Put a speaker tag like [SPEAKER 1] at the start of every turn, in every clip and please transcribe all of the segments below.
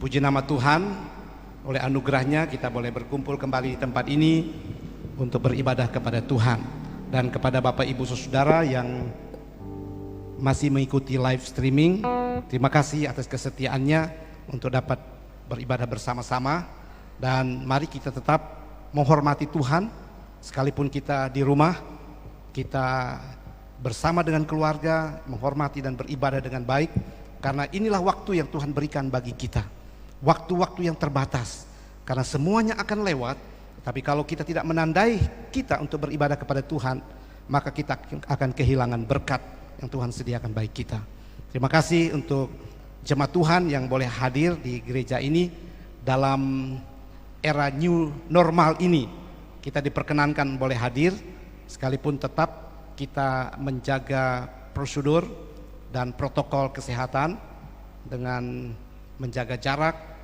[SPEAKER 1] Puji nama Tuhan, oleh anugerahnya kita boleh berkumpul kembali di tempat ini untuk beribadah kepada Tuhan. Dan kepada Bapak Ibu Saudara yang masih mengikuti live streaming, terima kasih atas kesetiaannya untuk dapat beribadah bersama-sama. Dan mari kita tetap menghormati Tuhan, sekalipun kita di rumah, kita bersama dengan keluarga menghormati dan beribadah dengan baik, karena inilah waktu yang Tuhan berikan bagi kita. Waktu-waktu yang terbatas, karena semuanya akan lewat. Tapi kalau kita tidak menandai kita untuk beribadah kepada Tuhan, maka kita akan kehilangan berkat yang Tuhan sediakan bagi kita. Terima kasih untuk jemaat Tuhan yang boleh hadir di gereja ini dalam era new normal ini. Kita diperkenankan boleh hadir, sekalipun tetap kita menjaga prosedur dan protokol kesehatan dengan menjaga jarak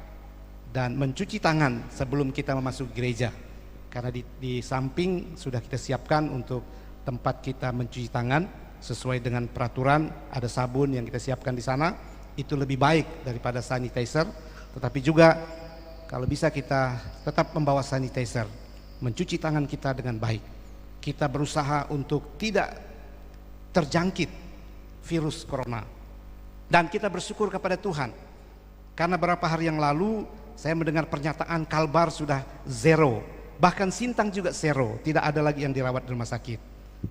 [SPEAKER 1] dan mencuci tangan sebelum kita memasuki gereja. Karena di samping sudah kita siapkan untuk tempat kita mencuci tangan sesuai dengan peraturan, ada sabun yang kita siapkan di sana, itu lebih baik daripada sanitizer. Tetapi juga kalau bisa kita tetap membawa sanitizer, mencuci tangan kita dengan baik. Kita berusaha untuk tidak terjangkit virus corona. Dan kita bersyukur kepada Tuhan, karena beberapa hari yang lalu saya mendengar pernyataan Kalbar sudah zero, bahkan Sintang juga zero, tidak ada lagi yang dirawat di rumah sakit.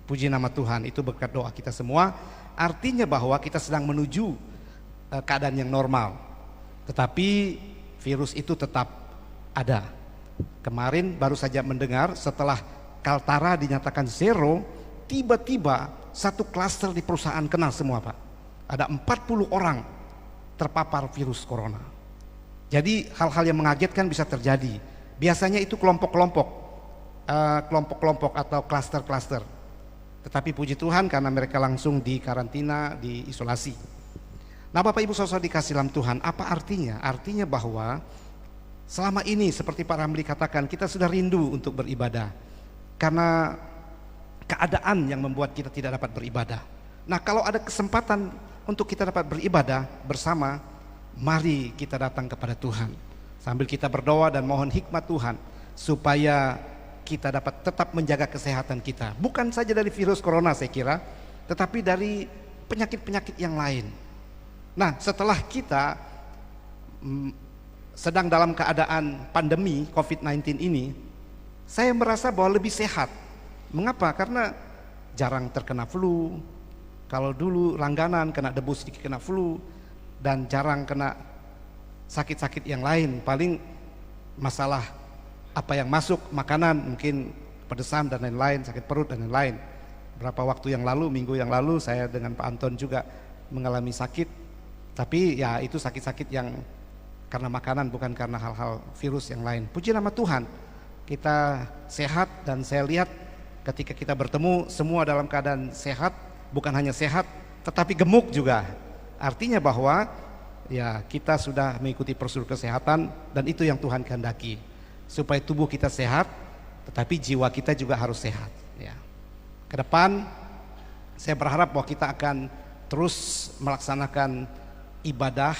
[SPEAKER 1] Puji nama Tuhan, itu berkat doa kita semua. Artinya bahwa kita sedang menuju keadaan yang normal. Tetapi virus itu tetap ada. Kemarin baru saja mendengar setelah Kaltara dinyatakan zero, tiba-tiba satu klaster di perusahaan kena semua, Pak. Ada 40 orang terpapar virus corona. Jadi hal-hal yang mengagetkan bisa terjadi. Biasanya itu kelompok-kelompok atau klaster-klaster. Tetapi puji Tuhan karena mereka langsung di karantina, di isolasi. Nah, Bapak Ibu Saudara dikasih dalam Tuhan, apa artinya? Artinya bahwa selama ini seperti Pak Ramli katakan, kita sudah rindu untuk beribadah. Karena keadaan yang membuat kita tidak dapat beribadah. Nah, kalau ada kesempatan untuk kita dapat beribadah bersama, mari kita datang kepada Tuhan sambil kita berdoa dan mohon hikmat Tuhan supaya kita dapat tetap menjaga kesehatan kita, bukan saja dari virus corona saya kira, tetapi dari penyakit-penyakit yang lain. Nah, setelah kita sedang dalam keadaan pandemi COVID-19 ini, saya merasa bahwa lebih sehat. Mengapa? Karena jarang terkena flu. Kalau dulu langganan kena debu sedikit kena flu, dan jarang kena sakit-sakit yang lain. Paling masalah apa yang masuk, makanan mungkin pedesan dan lain-lain, sakit perut dan lain-lain. Berapa waktu yang lalu, minggu yang lalu saya dengan Pak Anton juga mengalami sakit. Tapi ya itu sakit-sakit yang karena makanan, bukan karena hal-hal virus yang lain. Puji nama Tuhan, kita sehat. Dan saya lihat ketika kita bertemu semua dalam keadaan sehat, bukan hanya sehat tetapi gemuk juga. Artinya bahwa ya kita sudah mengikuti prosedur kesehatan, dan itu yang Tuhan kehendaki, supaya tubuh kita sehat tetapi jiwa kita juga harus sehat ya. Ke depan saya berharap bahwa kita akan terus melaksanakan ibadah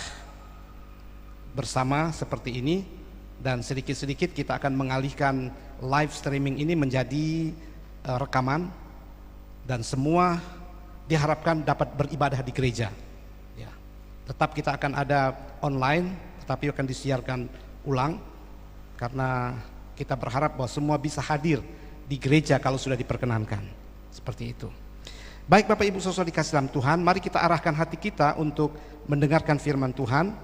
[SPEAKER 1] bersama seperti ini, dan sedikit-sedikit kita akan mengalihkan live streaming ini menjadi rekaman, dan semua diharapkan dapat beribadah di gereja. Tetap kita akan ada online, tetapi akan disiarkan ulang, karena kita berharap bahwa semua bisa hadir di gereja kalau sudah diperkenankan. Seperti itu. Baik Bapak Ibu Saudara dikasih dalam Tuhan, mari kita arahkan hati kita untuk mendengarkan firman Tuhan.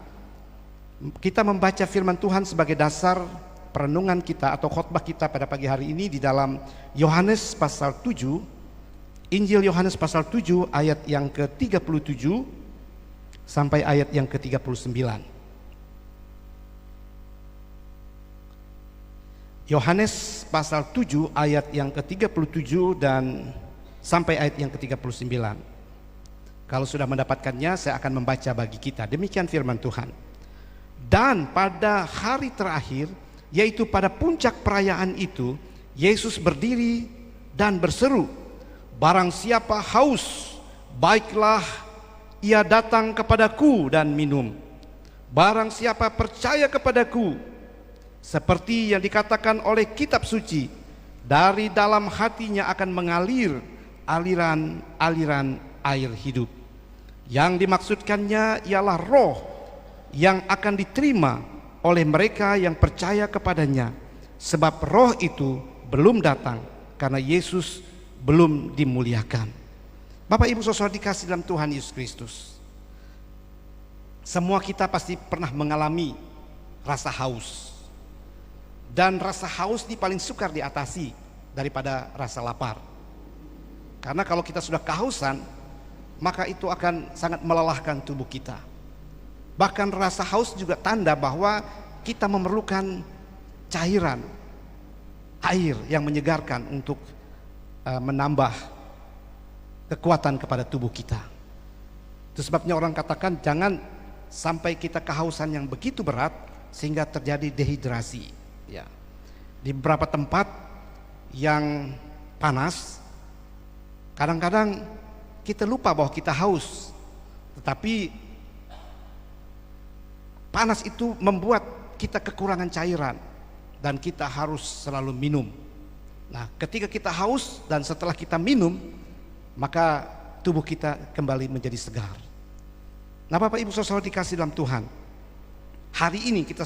[SPEAKER 1] Kita membaca firman Tuhan sebagai dasar perenungan kita atau khotbah kita pada pagi hari ini di dalam Yohanes pasal 7, Injil Yohanes pasal 7 ayat yang ke-37 sampai ayat yang ke-39. Yohanes pasal 7 ayat yang ke-37 dan sampai ayat yang ke-39. Kalau sudah mendapatkannya, saya akan membaca bagi kita. Demikian firman Tuhan. Dan pada hari terakhir, yaitu pada puncak perayaan itu, Yesus berdiri dan berseru, "Barang siapa haus, baiklah ia datang kepadaku dan minum. Barang siapa percaya kepadaku, seperti yang dikatakan oleh kitab suci, dari dalam hatinya akan mengalir aliran-aliran air hidup. Yang dimaksudkannya ialah roh yang akan diterima oleh mereka yang percaya kepadanya, sebab roh itu belum datang karena Yesus belum dimuliakan. Bapak Ibu Saudara dikasih dalam Tuhan Yesus Kristus, semua kita pasti pernah mengalami rasa haus. Dan rasa haus ini paling sukar diatasi daripada rasa lapar. Karena kalau kita sudah kehausan, maka itu akan sangat melelahkan tubuh kita. Bahkan rasa haus juga tanda bahwa kita memerlukan cairan, air yang menyegarkan untuk menambah kekuatan kepada tubuh kita. Itu sebabnya orang katakan jangan sampai kita kehausan yang begitu berat sehingga terjadi dehidrasi. Ya. Di beberapa tempat yang panas, kadang-kadang kita lupa bahwa kita haus, tetapi panas itu membuat kita kekurangan cairan dan kita harus selalu minum. Nah, ketika kita haus dan setelah kita minum, maka tubuh kita kembali menjadi segar. Nah, Bapak Ibu Saudara dikasih dalam Tuhan, hari ini kita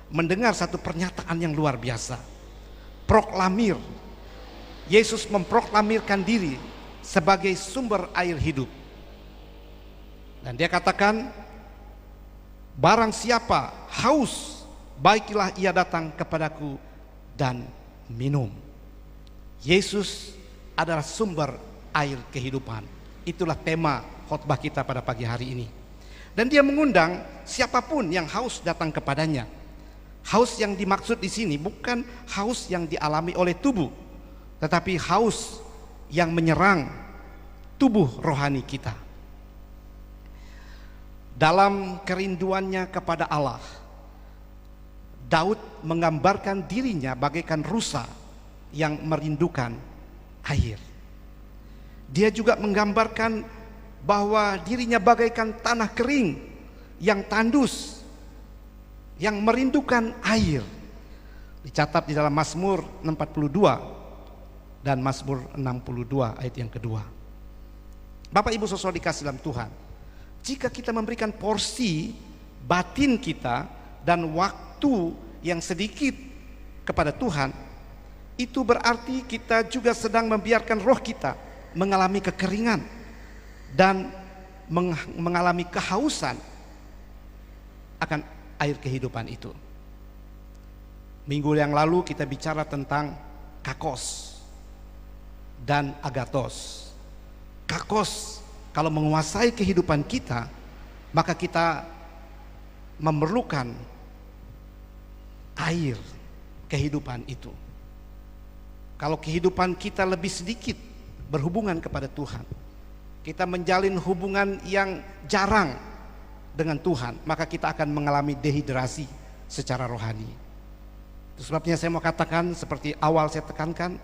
[SPEAKER 1] mendengar satu pernyataan yang luar biasa. Proklamir, Yesus memproklamirkan diri sebagai sumber air hidup. Dan dia katakan, barang siapa haus, baiklah ia datang kepadaku dan minum. Yesus adalah sumber air kehidupan. Itulah tema khotbah kita pada pagi hari ini. Dan dia mengundang siapapun yang haus datang kepadanya. Haus yang dimaksud di sini bukan haus yang dialami oleh tubuh, tetapi haus yang menyerang tubuh rohani kita. Dalam kerinduannya kepada Allah, Daud menggambarkan dirinya bagaikan rusa yang merindukan air. Dia juga menggambarkan bahwa dirinya bagaikan tanah kering yang tandus, yang merindukan air. Dicatat di dalam Mazmur 42 dan Mazmur 62 ayat yang kedua. Bapak Ibu Saudara dikasih dalam Tuhan, jika kita memberikan porsi batin kita dan waktu yang sedikit kepada Tuhan, itu berarti kita juga sedang membiarkan roh kita mengalami kekeringan dan mengalami kehausan akan air kehidupan itu. Minggu yang lalu kita bicara tentang kakos dan agatos. Kakos kalau menguasai kehidupan kita, maka kita memerlukan air kehidupan itu. Kalau kehidupan kita lebih sedikit berhubungan kepada Tuhan, kita menjalin hubungan yang jarang dengan Tuhan, maka kita akan mengalami dehidrasi secara rohani. Itu sebabnya saya mau katakan seperti awal saya tekankan,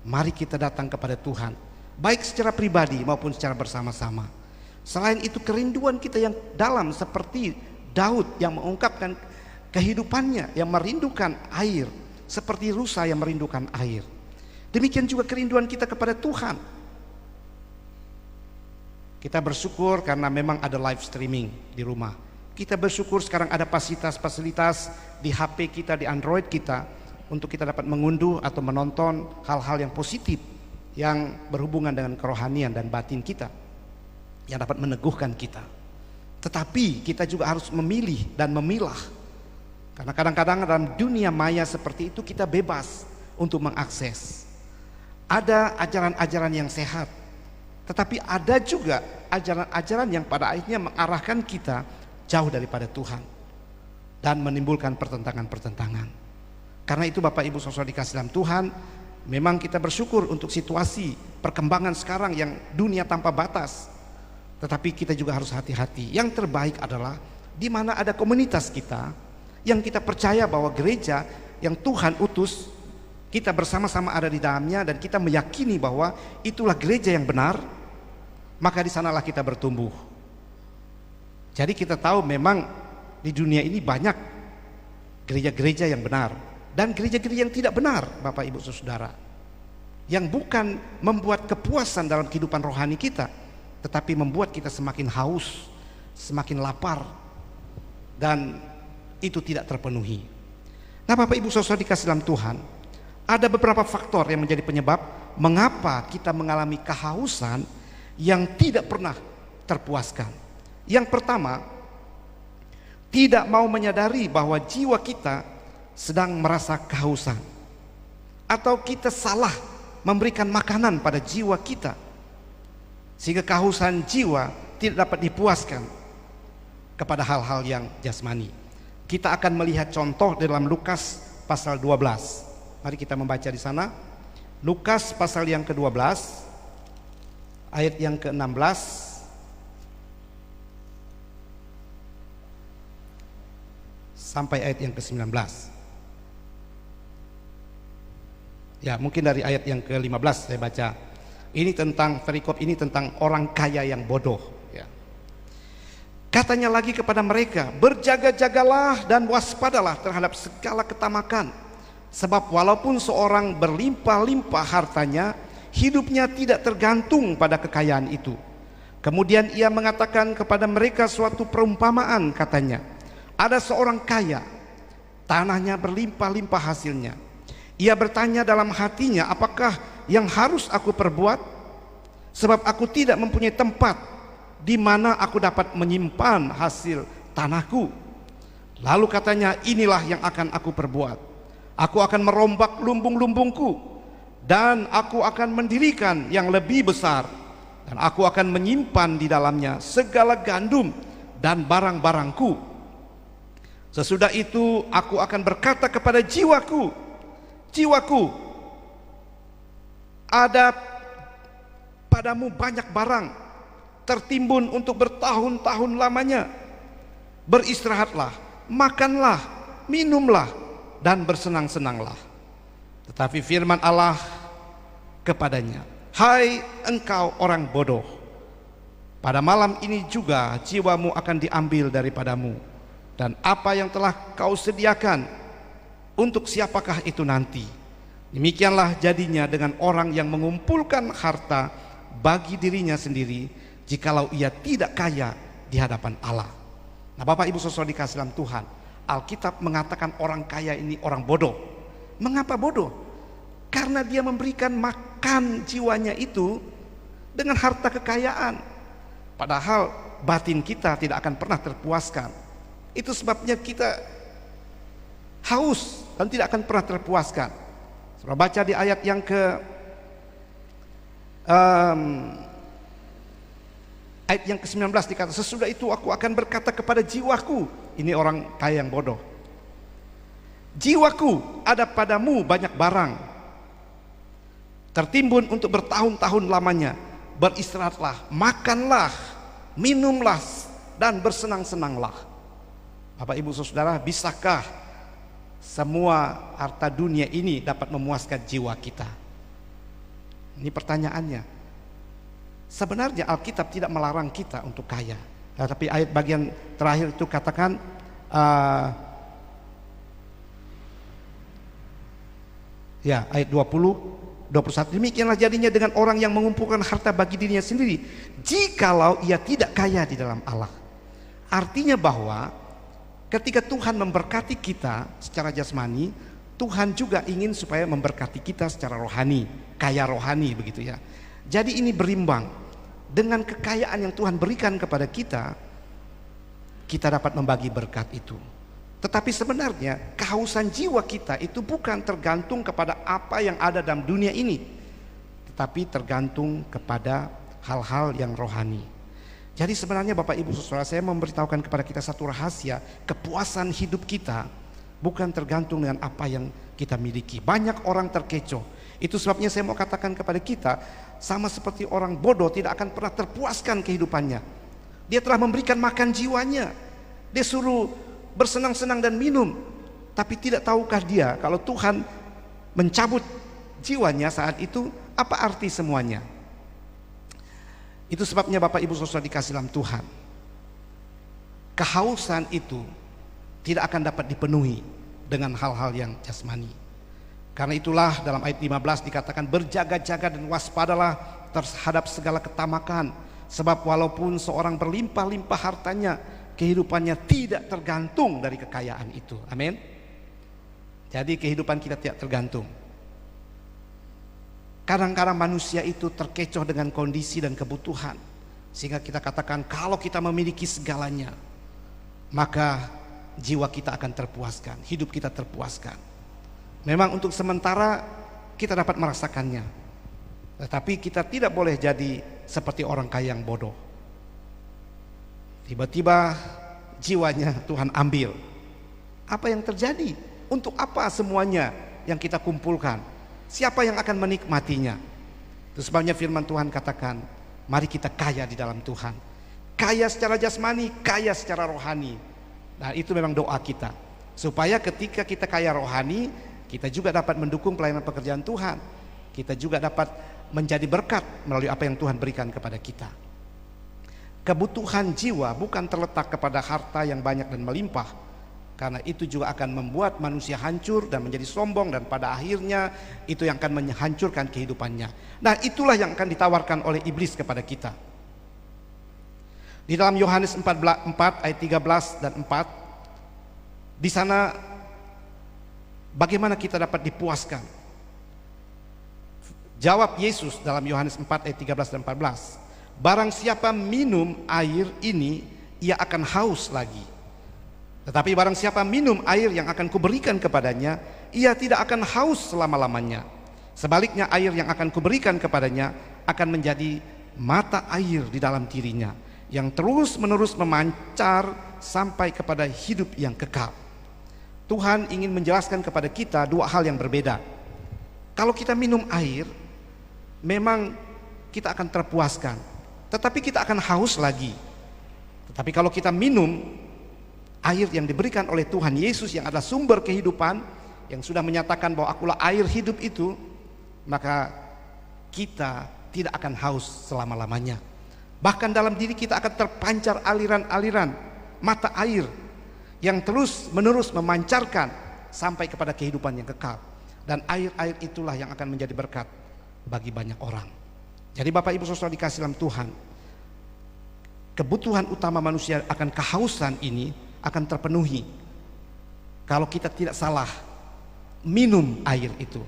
[SPEAKER 1] mari kita datang kepada Tuhan, baik secara pribadi maupun secara bersama-sama. Selain itu kerinduan kita yang dalam seperti Daud yang mengungkapkan kehidupannya yang merindukan air, seperti rusa yang merindukan air. Demikian juga kerinduan kita kepada Tuhan. Kita bersyukur karena memang ada live streaming di rumah. Kita bersyukur sekarang ada fasilitas-fasilitas di HP kita, di Android kita, untuk kita dapat mengunduh atau menonton hal-hal yang positif yang berhubungan dengan kerohanian dan batin kita, yang dapat meneguhkan kita. Tetapi kita juga harus memilih dan memilah, karena kadang-kadang dalam dunia maya seperti itu kita bebas untuk mengakses. Ada ajaran-ajaran yang sehat, tetapi ada juga ajaran-ajaran yang pada akhirnya mengarahkan kita jauh daripada Tuhan dan menimbulkan pertentangan-pertentangan. Karena itu Bapak Ibu Saudara dikasih dalam Tuhan, memang kita bersyukur untuk situasi perkembangan sekarang yang dunia tanpa batas. Tetapi kita juga harus hati-hati. Yang terbaik adalah di mana ada komunitas kita yang kita percaya bahwa gereja yang Tuhan utus, kita bersama-sama ada di dalamnya dan kita meyakini bahwa itulah gereja yang benar, maka di sanalah kita bertumbuh. Jadi kita tahu memang di dunia ini banyak gereja-gereja yang benar dan gereja-gereja yang tidak benar, Bapak Ibu Saudara, yang bukan membuat kepuasan dalam kehidupan rohani kita, tetapi membuat kita semakin haus, semakin lapar, dan itu tidak terpenuhi. Nah, Bapak Ibu Saudara dikasih dalam Tuhan, ada beberapa faktor yang menjadi penyebab mengapa kita mengalami kehausan yang tidak pernah terpuaskan. Yang pertama, tidak mau menyadari bahwa jiwa kita sedang merasa kehausan, atau kita salah memberikan makanan pada jiwa kita sehingga kehausan jiwa tidak dapat dipuaskan kepada hal-hal yang jasmani. Kita akan melihat contoh dalam Lukas pasal 12. Mari kita membaca di sana. Lukas pasal yang ke-12 ayat yang ke-16 sampai ayat yang ke-19. Ya, mungkin dari ayat yang ke-15 saya baca. Ini tentang perikop ini tentang orang kaya yang bodoh, ya. Katanya lagi kepada mereka, berjaga-jagalah dan waspadalah terhadap segala ketamakan, sebab walaupun seorang berlimpah-limpah hartanya, hidupnya tidak tergantung pada kekayaan itu. Kemudian ia mengatakan kepada mereka suatu perumpamaan, katanya, ada seorang kaya, tanahnya berlimpah-limpah hasilnya. Ia bertanya dalam hatinya, apakah yang harus aku perbuat? Sebab aku tidak mempunyai tempat di mana aku dapat menyimpan hasil tanahku. Lalu katanya, inilah yang akan aku perbuat. Aku akan merombak lumbung-lumbungku, dan aku akan mendirikan yang lebih besar, dan aku akan menyimpan di dalamnya segala gandum dan barang-barangku. Sesudah itu aku akan berkata kepada jiwaku, jiwaku, ada padamu banyak barang tertimbun untuk bertahun-tahun lamanya. Beristirahatlah, makanlah, minumlah, dan bersenang-senanglah. Tetapi firman Allah kepadanya, hai engkau orang bodoh, pada malam ini juga jiwamu akan diambil daripadamu, dan apa yang telah kau sediakan, untuk siapakah itu nanti? Demikianlah jadinya dengan orang yang mengumpulkan harta bagi dirinya sendiri, jikalau ia tidak kaya di hadapan Allah. Nah, Bapak Ibu Saudara dikasih dalam Tuhan, Alkitab mengatakan orang kaya ini orang bodoh. Mengapa bodoh? Karena dia memberikan makan jiwanya itu dengan harta kekayaan, padahal batin kita tidak akan pernah terpuaskan. Itu sebabnya kita haus dan tidak akan pernah terpuaskan. Saudara baca di ayat yang ayat yang ke-19 dikata, sesudah itu aku akan berkata kepada jiwaku, ini orang kaya yang bodoh, jiwaku, ada padamu banyak barang tertimbun untuk bertahun-tahun lamanya. Beristirahatlah, makanlah, minumlah, dan bersenang-senanglah. Bapak Ibu Saudara, bisakah semua harta dunia ini dapat memuaskan jiwa kita? Ini pertanyaannya. Sebenarnya Alkitab tidak melarang kita untuk kaya, tapi ayat bagian terakhir itu katakan ya, ayat 20, 21, demikianlah jadinya dengan orang yang mengumpulkan harta bagi dirinya sendiri, jikalau ia tidak kaya di dalam Allah. Artinya bahwa ketika Tuhan memberkati kita secara jasmani, Tuhan juga ingin supaya memberkati kita secara rohani, kaya rohani, begitu ya. Jadi ini berimbang. Dengan kekayaan yang Tuhan berikan kepada kita, kita dapat membagi berkat itu. Tetapi sebenarnya kehausan jiwa kita itu bukan tergantung kepada apa yang ada dalam dunia ini, tetapi tergantung kepada hal-hal yang rohani. Jadi sebenarnya Bapak Ibu Saudara, saya memberitahukan kepada kita satu rahasia, kepuasan hidup kita bukan tergantung dengan apa yang kita miliki. Banyak orang terkecoh. Itu sebabnya saya mau katakan kepada kita, sama seperti orang bodoh tidak akan pernah terpuaskan kehidupannya. Dia telah memberikan makan jiwanya, dia suruh bersenang-senang dan minum, tapi tidak tahukah dia kalau Tuhan mencabut jiwanya saat itu, apa arti semuanya? Itu sebabnya Bapak Ibu Saudara dikasih dalam Tuhan, kehausan itu tidak akan dapat dipenuhi dengan hal-hal yang jasmani. Karena itulah dalam ayat 15 dikatakan berjaga-jaga dan waspadalah terhadap segala ketamakan, sebab walaupun seorang berlimpah-limpah hartanya, kehidupannya tidak tergantung dari kekayaan itu. Amin. Jadi kehidupan kita tidak tergantung. Kadang-kadang manusia itu terkecoh dengan kondisi dan kebutuhan, sehingga kita katakan kalau kita memiliki segalanya, maka jiwa kita akan terpuaskan, hidup kita terpuaskan. Memang untuk sementara kita dapat merasakannya, tetapi kita tidak boleh jadi seperti orang kaya yang bodoh. Tiba-tiba jiwanya Tuhan ambil. Apa yang terjadi? Untuk apa semuanya yang kita kumpulkan? Siapa yang akan menikmatinya? Itu sebabnya firman Tuhan katakan, mari kita kaya di dalam Tuhan. Kaya secara jasmani, kaya secara rohani. Nah, itu memang doa kita, supaya ketika kita kaya rohani, kita juga dapat mendukung pelayanan pekerjaan Tuhan. Kita juga dapat menjadi berkat melalui apa yang Tuhan berikan kepada kita. Kebutuhan jiwa bukan terletak kepada harta yang banyak dan melimpah, karena itu juga akan membuat manusia hancur dan menjadi sombong, dan pada akhirnya itu yang akan menghancurkan kehidupannya. Nah, itulah yang akan ditawarkan oleh iblis kepada kita. Di dalam Yohanes 4 ayat 13 dan 4, di sana bagaimana kita dapat dipuaskan? Jawab Yesus dalam Yohanes 4 ayat 13 dan 14, barang siapa minum air ini, ia akan haus lagi. Tetapi barang siapa minum air yang akan kuberikan kepadanya, ia tidak akan haus selama-lamanya. Sebaliknya air yang akan kuberikan kepadanya akan menjadi mata air di dalam dirinya, yang terus-menerus memancar sampai kepada hidup yang kekal. Tuhan ingin menjelaskan kepada kita dua hal yang berbeda. Kalau kita minum air, memang kita akan terpuaskan, tetapi kita akan haus lagi. Tetapi kalau kita minum air yang diberikan oleh Tuhan Yesus yang adalah sumber kehidupan, yang sudah menyatakan bahwa akulah air hidup itu, maka kita tidak akan haus selama-lamanya. Bahkan dalam diri kita akan terpancar aliran-aliran mata air yang terus-menerus memancarkan sampai kepada kehidupan yang kekal. Dan air-air itulah yang akan menjadi berkat bagi banyak orang. Jadi Bapak Ibu Saudara dikasih dalam Tuhan, kebutuhan utama manusia akan kehausan ini akan terpenuhi kalau kita tidak salah minum air itu.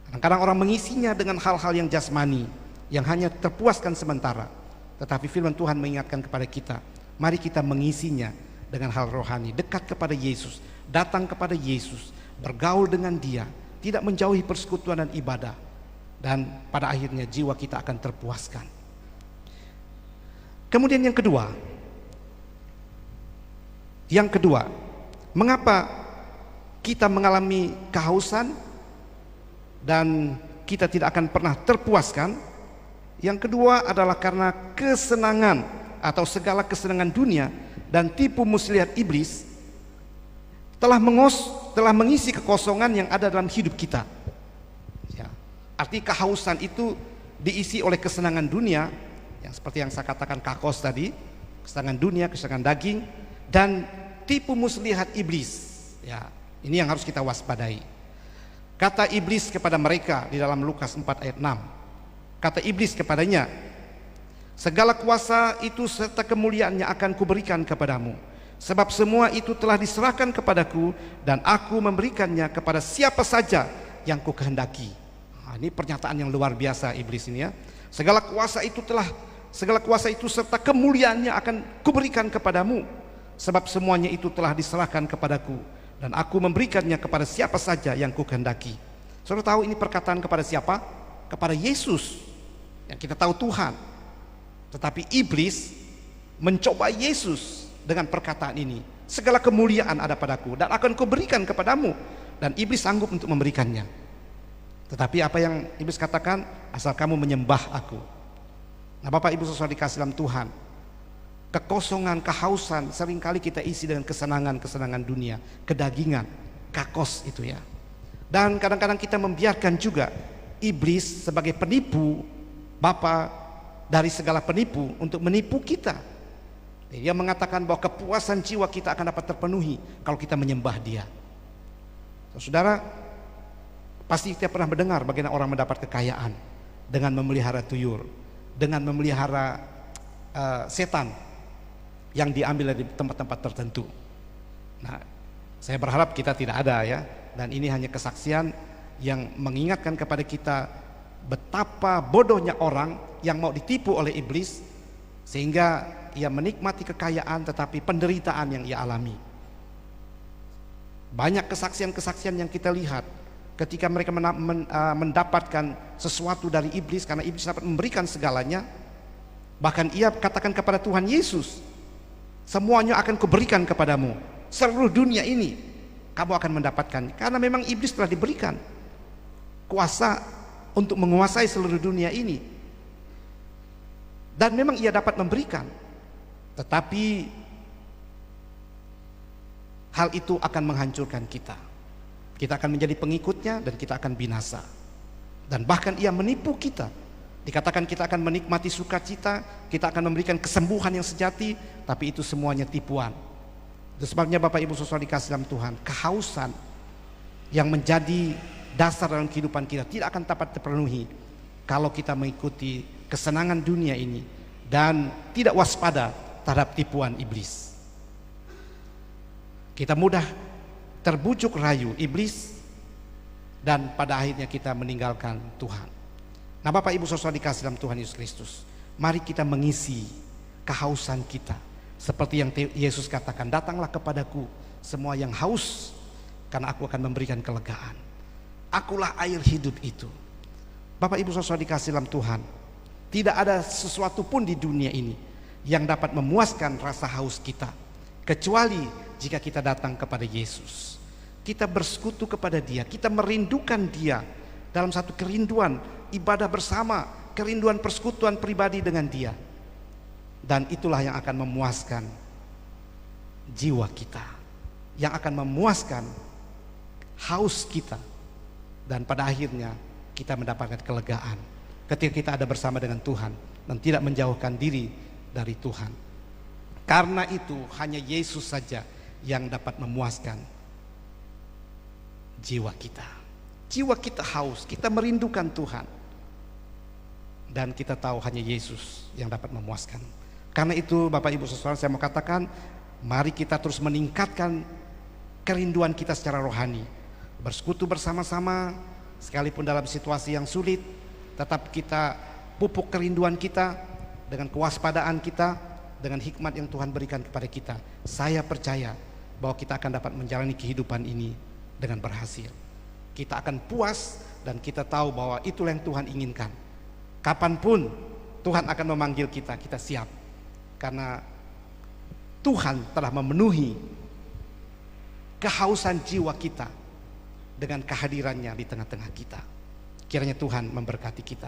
[SPEAKER 1] Kadang-kadang orang mengisinya dengan hal-hal yang jasmani, yang hanya terpuaskan sementara. Tetapi firman Tuhan mengingatkan kepada kita, mari kita mengisinya dengan hal rohani, dekat kepada Yesus, datang kepada Yesus, bergaul dengan Dia, tidak menjauhi persekutuan dan ibadah, dan pada akhirnya jiwa kita akan terpuaskan. Kemudian yang kedua, mengapa kita mengalami kehausan dan kita tidak akan pernah terpuaskan? Yang kedua adalah karena kesenangan atau segala kesenangan dunia dan tipu muslihat iblis telah mengisi kekosongan yang ada dalam hidup kita. Ya, arti kehausan itu diisi oleh kesenangan dunia, yang seperti yang saya katakan kakos tadi, kesenangan dunia, kesenangan daging, dan tipu muslihat iblis. Ya, ini yang harus kita waspadai. Kata iblis kepada mereka di dalam Lukas 4 ayat 6. Kata iblis kepadanya, segala kuasa itu serta kemuliaannya akan kuberikan kepadamu, sebab semua itu telah diserahkan kepadaku, dan aku memberikannya kepada siapa saja yang kukehendaki. Nah, ini pernyataan yang luar biasa iblis ini ya. Segala kuasa itu serta kemuliaannya akan kuberikan kepadamu, sebab semuanya itu telah diserahkan kepadaku, dan aku memberikannya kepada siapa saja yang kukehendaki. Saudara tahu ini perkataan kepada siapa? Kepada Yesus, yang kita tahu Tuhan. Tetapi iblis mencoba Yesus dengan perkataan ini, segala kemuliaan ada padaku dan akan kuberikan kepadamu, dan iblis sanggup untuk memberikannya. Tetapi apa yang iblis katakan? Asal kamu menyembah aku. Nah, Bapak Ibu Saudara dikasih dalam Tuhan, kekosongan, kehausan seringkali kita isi dengan kesenangan dunia, kedagingan, kakos itu ya. Dan kadang-kadang kita membiarkan juga iblis sebagai penipu, bapa dari segala penipu, untuk menipu kita. Dia mengatakan bahwa kepuasan jiwa kita akan dapat terpenuhi kalau kita menyembah Dia. Saudara, pasti kita pernah mendengar bagaimana orang mendapat kekayaan dengan memelihara tuyul, dengan memelihara setan yang diambil dari tempat-tempat tertentu. Nah, saya berharap kita tidak ada ya, dan ini hanya kesaksian yang mengingatkan kepada kita betapa bodohnya orang yang mau ditipu oleh iblis sehingga ia menikmati kekayaan tetapi penderitaan yang ia alami. Banyak kesaksian-kesaksian yang kita lihat ketika mereka mendapatkan sesuatu dari iblis, karena iblis dapat memberikan segalanya. Bahkan ia katakan kepada Tuhan Yesus, semuanya akan kuberikan kepadamu, seluruh dunia ini kamu akan mendapatkan. Karena memang iblis telah diberikan kuasa untuk menguasai seluruh dunia ini, dan memang ia dapat memberikan. Tetapi hal itu akan menghancurkan kita. Kita akan menjadi pengikutnya dan kita akan binasa. Dan bahkan ia menipu kita. Dikatakan kita akan menikmati sukacita, kita akan memberikan kesembuhan yang sejati, tapi itu semuanya tipuan. Itu sebabnya Bapak Ibu Saudara dikasih dalam Tuhan, kehausan yang menjadi dasar dalam kehidupan kita tidak akan dapat terpenuhi kalau kita mengikuti kesenangan dunia ini dan tidak waspada terhadap tipuan iblis. Kita mudah terbujuk rayu iblis dan pada akhirnya kita meninggalkan Tuhan. Nah, Bapak Ibu Saudara dikasih dalam Tuhan Yesus Kristus, mari kita mengisi kehausan kita seperti yang Yesus katakan, datanglah kepadaku semua yang haus, karena aku akan memberikan kelegaan. Akulah air hidup itu. Bapak Ibu Saudara dikasih dalam Tuhan, tidak ada sesuatu pun di dunia ini yang dapat memuaskan rasa haus kita kecuali jika kita datang kepada Yesus. Kita bersekutu kepada Dia, kita merindukan Dia dalam satu kerinduan ibadah bersama, kerinduan persekutuan pribadi dengan Dia. Dan itulah yang akan memuaskan jiwa kita, yang akan memuaskan haus kita, dan pada akhirnya kita mendapatkan kelegaan ketika kita ada bersama dengan Tuhan dan tidak menjauhkan diri dari Tuhan. Karena itu hanya Yesus saja yang dapat memuaskan jiwa kita. Jiwa kita haus, kita merindukan Tuhan, dan kita tahu hanya Yesus yang dapat memuaskan. Karena itu Bapak Ibu Saudara, saya mau katakan, mari kita terus meningkatkan kerinduan kita secara rohani, bersekutu bersama-sama sekalipun dalam situasi yang sulit, tetap kita pupuk kerinduan kita dengan kewaspadaan kita, dengan hikmat yang Tuhan berikan kepada kita. Saya percaya bahwa kita akan dapat menjalani kehidupan ini dengan berhasil. Kita akan puas dan kita tahu bahwa itulah yang Tuhan inginkan. Kapanpun Tuhan akan memanggil kita, kita siap. Karena Tuhan telah memenuhi kehausan jiwa kita dengan kehadirannya di tengah-tengah kita. Kiranya Tuhan memberkati kita.